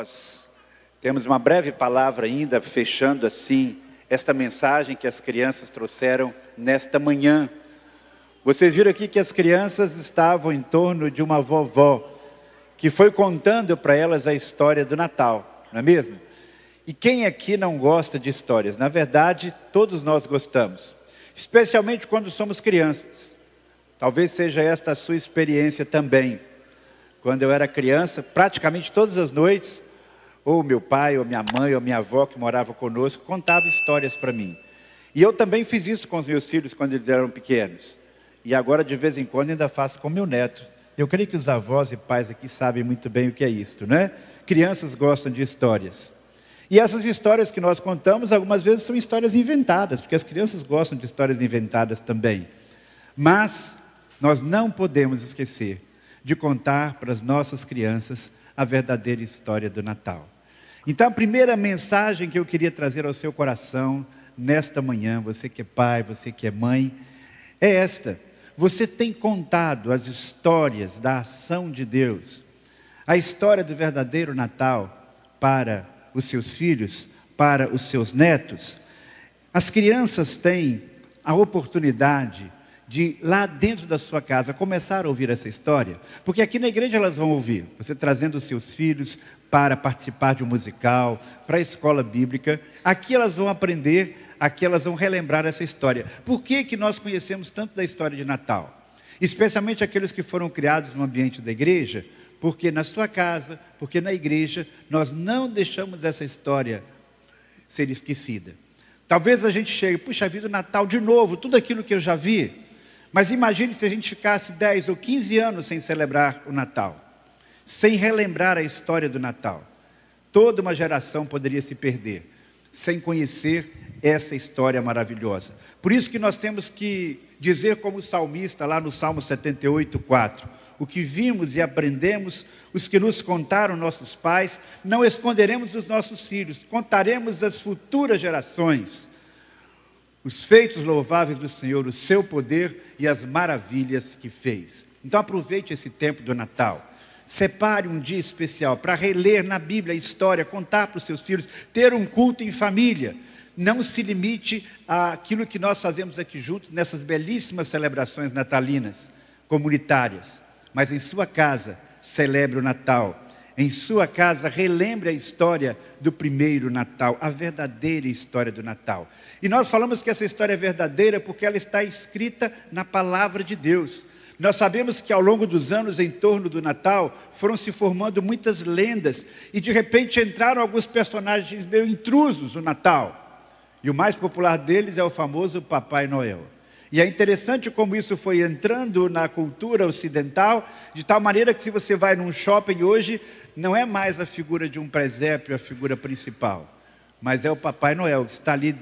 nós temos uma breve palavra ainda, fechando assim, esta mensagem que as crianças trouxeram nesta manhã. Vocês viram aqui que as crianças estavam em torno de uma vovó, que foi contando para elas a história do Natal, não é mesmo? E quem aqui não gosta de histórias? Na verdade, todos nós gostamos, especialmente quando somos crianças. Talvez seja esta a sua experiência também. Quando eu era criança, praticamente todas as noites, ou meu pai, ou minha mãe, ou minha avó que morava conosco, contava histórias para mim. E eu também fiz isso com os meus filhos quando eles eram pequenos. E agora, de vez em quando, ainda faço com meu neto. Eu creio que os avós e pais aqui sabem muito bem o que é isto, né? Crianças gostam de histórias. E essas histórias que nós contamos, algumas vezes são histórias inventadas, porque as crianças gostam de histórias inventadas também. Mas nós não podemos esquecer de contar para as nossas crianças a verdadeira história do Natal. Então, a primeira mensagem que eu queria trazer ao seu coração nesta manhã, você que é pai, você que é mãe, é esta. Você tem contado as histórias da ação de Deus, a história do verdadeiro Natal para os seus filhos, para os seus netos? As crianças têm a oportunidade de, lá dentro da sua casa, começar a ouvir essa história, porque aqui na igreja elas vão ouvir, você trazendo os seus filhos para participar de um musical, para a escola bíblica. Aqui elas vão aprender, aqui elas vão relembrar essa história. Por que que nós conhecemos tanto da história de Natal? Especialmente aqueles que foram criados no ambiente da igreja, porque na sua casa, porque na igreja, nós não deixamos essa história ser esquecida. Talvez a gente chegue, puxa vida, o Natal de novo, tudo aquilo que eu já vi. Mas imagine se a gente ficasse 10 ou 15 anos sem celebrar o Natal, sem relembrar a história do Natal. Toda uma geração poderia se perder, sem conhecer essa história maravilhosa. Por isso que nós temos que dizer como o salmista, lá no Salmo 78:4, o que vimos e aprendemos, os que nos contaram nossos pais, não esconderemos dos nossos filhos, contaremos às futuras gerações os feitos louváveis do Senhor, o seu poder e as maravilhas que fez. Então aproveite esse tempo do Natal. Separe um dia especial para reler na Bíblia a história, contar para os seus filhos, ter um culto em família. Não se limite àquilo que nós fazemos aqui juntos, nessas belíssimas celebrações natalinas, comunitárias. Mas em sua casa, celebre o Natal. Em sua casa, relembre a história do primeiro Natal, a verdadeira história do Natal. E nós falamos que essa história é verdadeira porque ela está escrita na palavra de Deus. Nós sabemos que ao longo dos anos, em torno do Natal, foram se formando muitas lendas. E de repente entraram alguns personagens meio intrusos no Natal. E o mais popular deles é o famoso Papai Noel. E é interessante como isso foi entrando na cultura ocidental, de tal maneira que se você vai num shopping hoje, não é mais a figura de um presépio a figura principal, mas é o Papai Noel, que está ali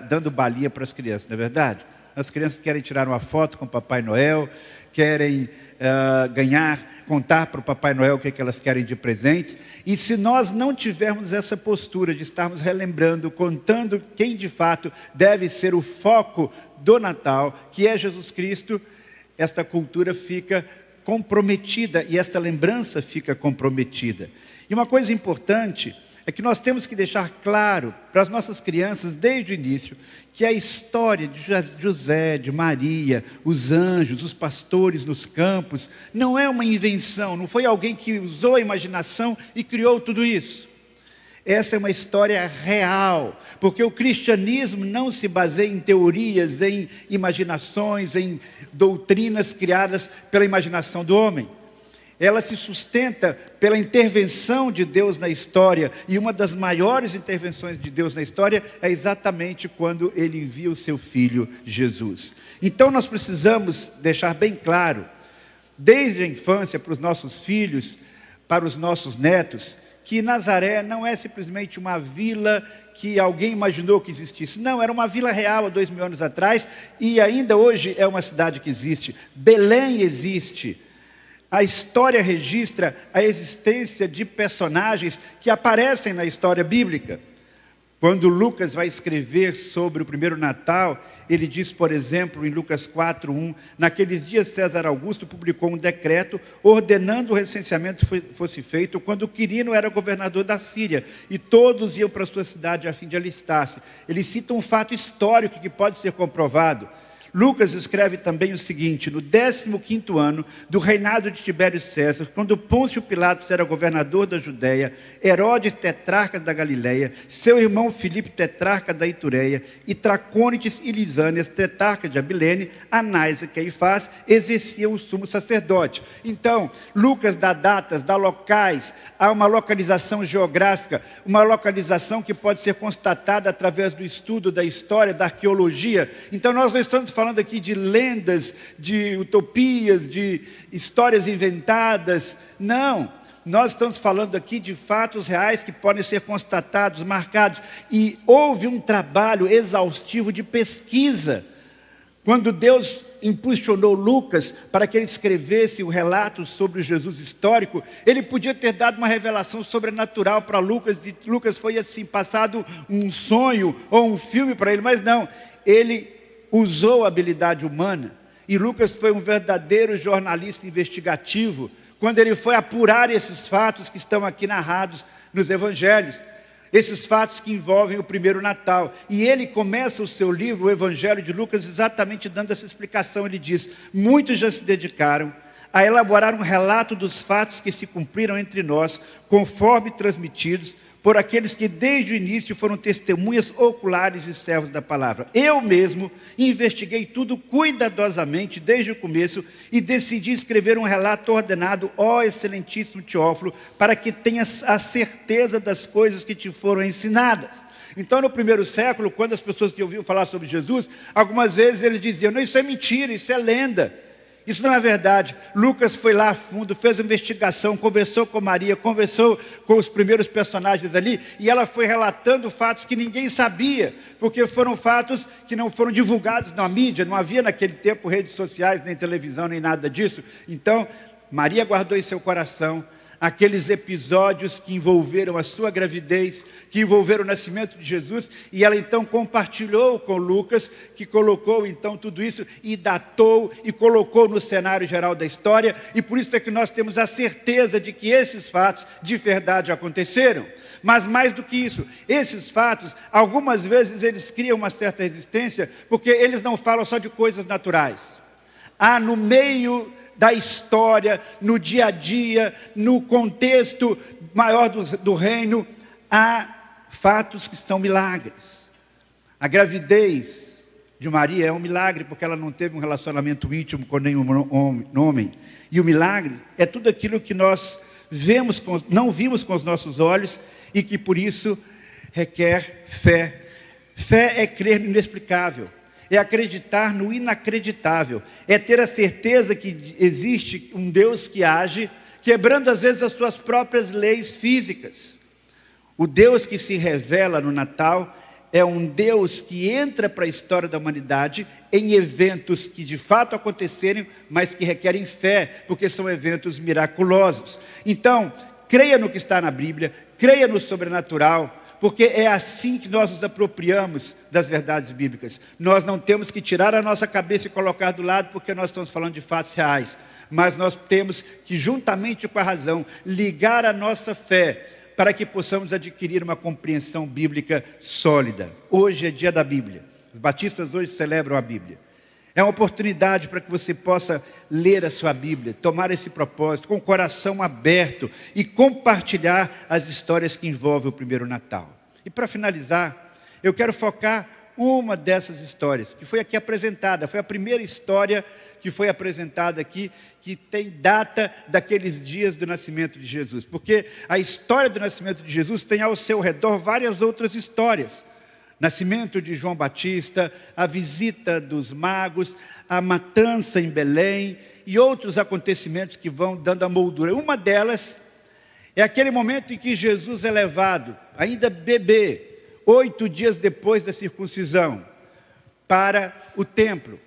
dando balinha para as crianças, não é verdade? As crianças querem tirar uma foto com o Papai Noel, querem contar para o Papai Noel o que elas querem de presentes. E se nós não tivermos essa postura de estarmos relembrando, contando quem de fato deve ser o foco do Natal, que é Jesus Cristo, esta cultura fica comprometida e esta lembrança fica comprometida. E uma coisa importante é que nós temos que deixar claro para as nossas crianças, desde o início, que a história de José, de Maria, os anjos, os pastores nos campos, não é uma invenção, não foi alguém que usou a imaginação e criou tudo isso. Essa é uma história real, porque o cristianismo não se baseia em teorias, em imaginações, em doutrinas criadas pela imaginação do homem. Ela se sustenta pela intervenção de Deus na história, e uma das maiores intervenções de Deus na história é exatamente quando Ele envia o seu Filho Jesus. Então nós precisamos deixar bem claro, desde a infância para os nossos filhos, para os nossos netos, que Nazaré não é simplesmente uma vila que alguém imaginou que existisse. Não, era uma vila real há 2000 anos atrás, e ainda hoje é uma cidade que existe. Belém existe. A história registra a existência de personagens que aparecem na história bíblica. Quando Lucas vai escrever sobre o primeiro Natal, Ele diz, por exemplo, em Lucas 4:1, naqueles dias César Augusto publicou um decreto ordenando o recenseamento fosse feito quando Quirino era governador da Síria, e todos iam para a sua cidade a fim de alistar-se. Ele cita um fato histórico que pode ser comprovado. Lucas escreve também o seguinte: no 15º ano do reinado de Tibério César, quando Pôncio Pilatos era governador da Judéia, Herodes tetrarca da Galileia, seu irmão Filipe tetrarca da Itureia, e Tracônites e Lisânias tetrarca de Abilene, Anás e Caifás exerciam o sumo sacerdote. Então, Lucas dá datas, dá locais, há uma localização geográfica, uma localização que pode ser constatada através do estudo da história, da arqueologia. Então, nós não estamos falando aqui de lendas, de utopias, de histórias inventadas. Não, nós estamos falando aqui de fatos reais que podem ser constatados, marcados. E houve um trabalho exaustivo de pesquisa. Quando Deus impulsionou Lucas para que ele escrevesse o relato sobre o Jesus histórico, ele podia ter dado uma revelação sobrenatural para Lucas, e Lucas foi assim, passado um sonho ou um filme para ele, mas não, ele usou a habilidade humana, e Lucas foi um verdadeiro jornalista investigativo, quando ele foi apurar esses fatos que estão aqui narrados nos evangelhos, esses fatos que envolvem o primeiro Natal. E ele começa o seu livro, o Evangelho de Lucas, exatamente dando essa explicação. Ele diz: muitos já se dedicaram a elaborar um relato dos fatos que se cumpriram entre nós, conforme transmitidos por aqueles que desde o início foram testemunhas oculares e servos da palavra. Eu mesmo investiguei tudo cuidadosamente desde o começo e decidi escrever um relato ordenado, ó excelentíssimo Teófilo, para que tenhas a certeza das coisas que te foram ensinadas. Então, no primeiro século, quando as pessoas que ouviam falar sobre Jesus, algumas vezes eles diziam: não, isso é mentira, isso é lenda. Isso não é verdade. Lucas foi lá a fundo, fez uma investigação, conversou com Maria, conversou com os primeiros personagens ali, e ela foi relatando fatos que ninguém sabia, porque foram fatos que não foram divulgados na mídia, não havia naquele tempo redes sociais, nem televisão, nem nada disso. Então, Maria guardou em seu coração aqueles episódios que envolveram a sua gravidez, que envolveram o nascimento de Jesus, e ela então compartilhou com Lucas, que colocou então tudo isso e datou e colocou no cenário geral da história, e por isso é que nós temos a certeza de que esses fatos de verdade aconteceram. Mas mais do que isso, esses fatos, algumas vezes eles criam uma certa resistência, porque eles não falam só de coisas naturais. Há no meio da história, no dia a dia, no contexto maior do reino, há fatos que são milagres. A gravidez de Maria é um milagre, porque ela não teve um relacionamento íntimo com nenhum homem. E o milagre é tudo aquilo que nós não vimos com os nossos olhos, e que por isso requer fé. Fé é crer no inexplicável, é acreditar no inacreditável, é ter a certeza que existe um Deus que age, quebrando às vezes as suas próprias leis físicas. O Deus que se revela no Natal é um Deus que entra para a história da humanidade em eventos que de fato aconteceram, mas que requerem fé, porque são eventos miraculosos. Então, creia no que está na Bíblia, creia no sobrenatural, porque é assim que nós nos apropriamos das verdades bíblicas. Nós não temos que tirar a nossa cabeça e colocar do lado, porque nós estamos falando de fatos reais. Mas nós temos que, juntamente com a razão, ligar a nossa fé, para que possamos adquirir uma compreensão bíblica sólida. Hoje é dia da Bíblia. Os batistas hoje celebram a Bíblia. É uma oportunidade para que você possa ler a sua Bíblia, tomar esse propósito com o coração aberto e compartilhar as histórias que envolvem o primeiro Natal. E para finalizar, eu quero focar uma dessas histórias, que foi aqui apresentada, foi a primeira história que foi apresentada aqui, que tem data daqueles dias do nascimento de Jesus. Porque a história do nascimento de Jesus tem ao seu redor várias outras histórias. Nascimento de João Batista, a visita dos magos, a matança em Belém e outros acontecimentos que vão dando a moldura. Uma delas é aquele momento em que Jesus é levado, ainda bebê, 8 dias depois da circuncisão, para o templo.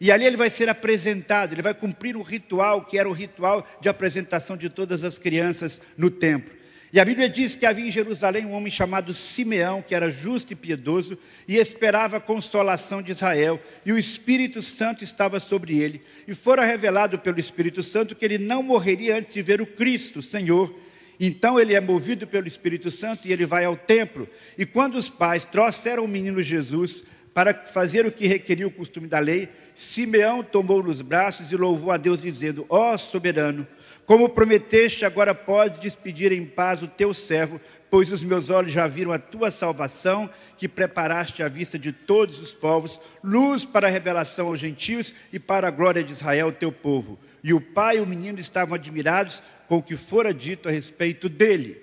E ali ele vai ser apresentado, ele vai cumprir um ritual que era o ritual de apresentação de todas as crianças no templo. E a Bíblia diz que havia em Jerusalém um homem chamado Simeão, que era justo e piedoso, e esperava a consolação de Israel, e o Espírito Santo estava sobre ele. E fora revelado pelo Espírito Santo que ele não morreria antes de ver o Cristo, o Senhor. Então ele é movido pelo Espírito Santo e ele vai ao templo. E quando os pais trouxeram o menino Jesus para fazer o que requeria o costume da lei, Simeão tomou nos braços e louvou a Deus, dizendo: ó soberano, como prometeste, agora podes despedir em paz o teu servo, pois os meus olhos já viram a tua salvação, que preparaste à vista de todos os povos, luz para a revelação aos gentios e para a glória de Israel, teu povo. E o pai e o menino estavam admirados com o que fora dito a respeito dele.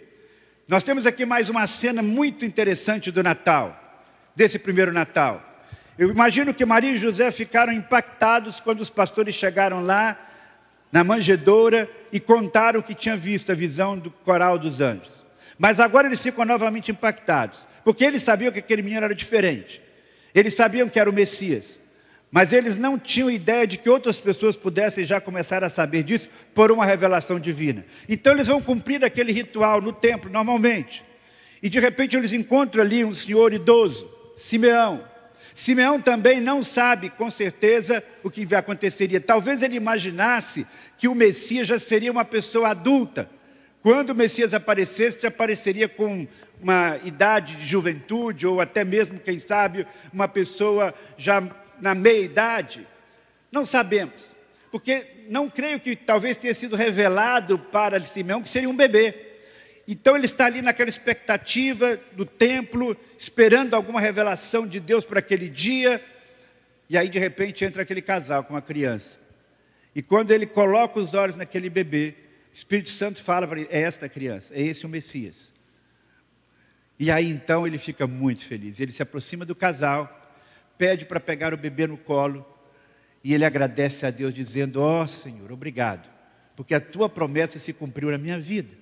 Nós temos aqui mais uma cena muito interessante do Natal, desse primeiro Natal. Eu imagino que Maria e José ficaram impactados quando os pastores chegaram lá na manjedoura e contaram o que tinha visto, a visão do coral dos anjos. Mas agora eles ficam novamente impactados, porque eles sabiam que aquele menino era diferente. Eles sabiam que era o Messias, mas eles não tinham ideia de que outras pessoas pudessem já começar a saber disso por uma revelação divina. Então eles vão cumprir aquele ritual no templo, normalmente. E de repente eles encontram ali um senhor idoso, Simeão. Simeão também não sabe com certeza o que aconteceria. Talvez ele imaginasse que o Messias já seria uma pessoa adulta. Quando o Messias aparecesse, apareceria com uma idade de juventude, ou até mesmo, quem sabe, uma pessoa já na meia-idade. Não sabemos, porque não creio que talvez tenha sido revelado para Simeão que seria um bebê. Então ele está ali naquela expectativa do templo, esperando alguma revelação de Deus para aquele dia. E aí de repente entra aquele casal com uma criança. E quando ele coloca os olhos naquele bebê, o Espírito Santo fala para ele: é esta criança, é esse o Messias. E aí então ele fica muito feliz. Ele se aproxima do casal, pede para pegar o bebê no colo, e ele agradece a Deus dizendo: ó Senhor, obrigado, porque a tua promessa se cumpriu na minha vida.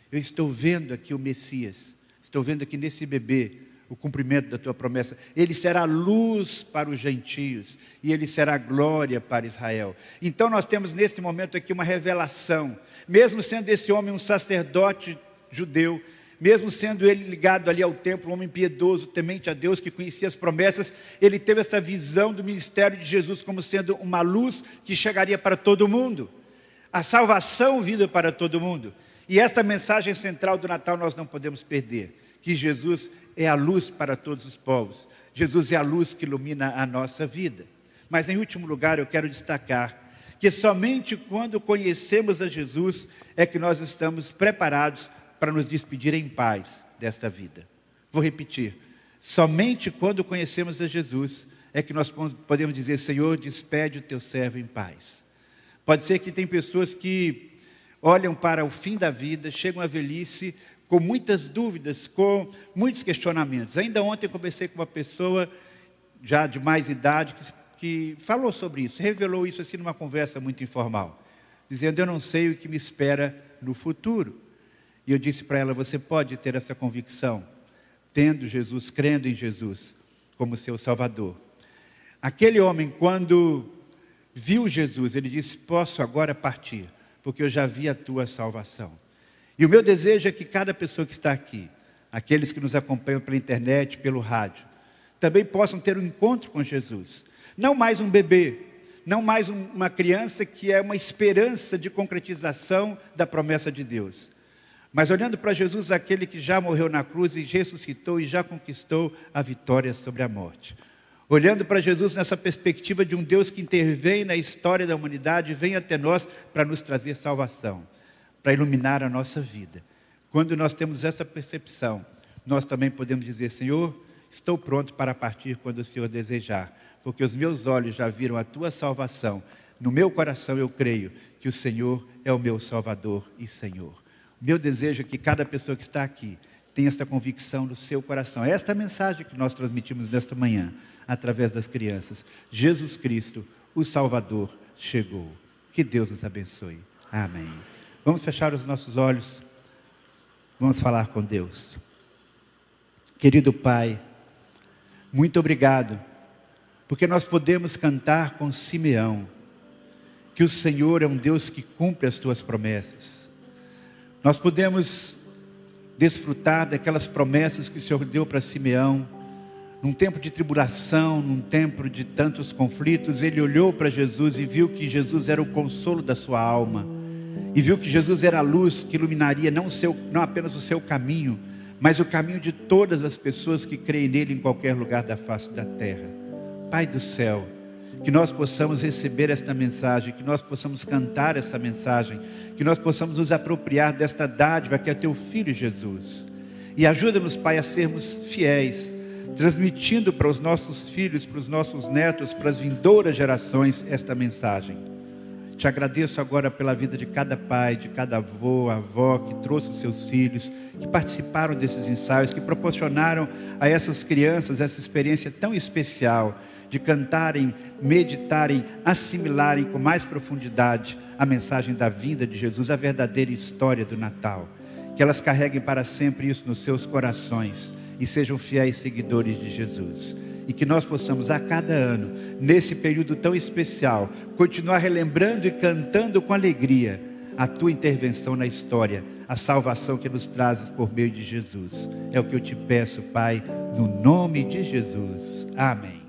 Eu estou vendo aqui o Messias, estou vendo aqui nesse bebê o cumprimento da tua promessa. Ele será luz para os gentios e ele será glória para Israel. Então nós temos nesse momento aqui uma revelação. Mesmo sendo esse homem um sacerdote judeu, mesmo sendo ele ligado ali ao templo, um homem piedoso, temente a Deus, que conhecia as promessas, ele teve essa visão do ministério de Jesus como sendo uma luz que chegaria para todo mundo. A salvação vinda para todo mundo. E esta mensagem central do Natal nós não podemos perder, que Jesus é a luz para todos os povos. Jesus é a luz que ilumina a nossa vida. Mas em último lugar eu quero destacar que somente quando conhecemos a Jesus é que nós estamos preparados para nos despedir em paz desta vida. Vou repetir, somente quando conhecemos a Jesus é que nós podemos dizer: Senhor, despede o teu servo em paz. Pode ser que tem pessoas que olham para o fim da vida, chegam à velhice com muitas dúvidas, com muitos questionamentos. Ainda ontem eu conversei com uma pessoa já de mais idade que falou sobre isso, revelou isso assim numa conversa muito informal, dizendo: eu não sei o que me espera no futuro. E eu disse para ela: você pode ter essa convicção, tendo Jesus, crendo em Jesus como seu Salvador. Aquele homem, quando viu Jesus, ele disse: posso agora partir, porque eu já vi a tua salvação. E o meu desejo é que cada pessoa que está aqui, aqueles que nos acompanham pela internet, pelo rádio, também possam ter um encontro com Jesus. Não mais um bebê, não mais uma criança que é uma esperança de concretização da promessa de Deus. Mas olhando para Jesus, aquele que já morreu na cruz e ressuscitou e já conquistou a vitória sobre a morte. Olhando para Jesus nessa perspectiva de um Deus que intervém na história da humanidade, vem até nós para nos trazer salvação, para iluminar a nossa vida. Quando nós temos essa percepção, nós também podemos dizer: Senhor, estou pronto para partir quando o Senhor desejar, porque os meus olhos já viram a tua salvação. No meu coração eu creio que o Senhor é o meu Salvador e Senhor. O meu desejo é que cada pessoa que está aqui tenha esta convicção no seu coração. É esta mensagem que nós transmitimos nesta manhã, através das crianças. Jesus Cristo, o Salvador, chegou. Que Deus nos abençoe. Amém. Vamos fechar os nossos olhos. Vamos falar com Deus. Querido Pai, muito obrigado, porque nós podemos cantar com Simeão, que o Senhor é um Deus que cumpre as tuas promessas. Nós podemos desfrutar daquelas promessas que o Senhor deu para Simeão. Num tempo de tribulação, num tempo de tantos conflitos, ele olhou para Jesus e viu que Jesus era o consolo da sua alma. E viu que Jesus era a luz que iluminaria não apenas o seu caminho, mas o caminho de todas as pessoas que creem nele em qualquer lugar da face da terra. Pai do céu, que nós possamos receber esta mensagem, que nós possamos cantar essa mensagem, que nós possamos nos apropriar desta dádiva que é teu Filho Jesus. E ajuda-nos, Pai, a sermos fiéis, transmitindo para os nossos filhos, para os nossos netos, para as vindouras gerações esta mensagem. Te agradeço agora pela vida de cada pai, de cada avô, avó que trouxe os seus filhos, que participaram desses ensaios, que proporcionaram a essas crianças essa experiência tão especial de cantarem, meditarem, assimilarem com mais profundidade a mensagem da vinda de Jesus, a verdadeira história do Natal. Que elas carreguem para sempre isso nos seus corações e sejam fiéis seguidores de Jesus. E que nós possamos a cada ano, nesse período tão especial, continuar relembrando e cantando com alegria a tua intervenção na história, a salvação que nos trazes por meio de Jesus. É o que eu te peço, Pai, no nome de Jesus. Amém.